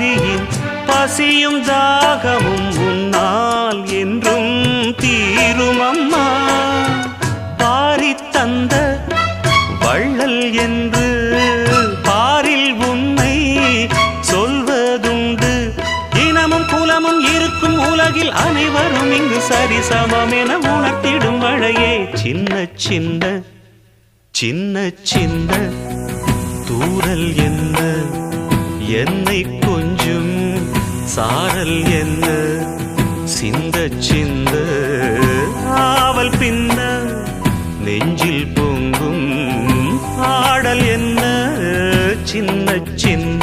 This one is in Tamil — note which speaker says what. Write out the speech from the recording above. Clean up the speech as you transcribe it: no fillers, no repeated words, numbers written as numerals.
Speaker 1: விதியின் பசியும் தாகமும் உன்னால் என்றும் தீரும் அம்மா. பாரித் தந்த வள்ளல் என்று பாரில் உன்னை சொல்வதுண்டு. இனமும் குலமும் இருக்கும் உலகில் அனைவரும் இங்கு சரிசமம் என உணர்த்திடும் மழையே. சின்ன சின்ன சின்ன சின்ன தூரல் என்ன, என்னை கொஞ்சம் சாரல் என்ன, சிந்த சிந்த ஆவல் பின்ன நெஞ்சில் பொங்கும் ஆடல் என்ன. சின்ன சின்ன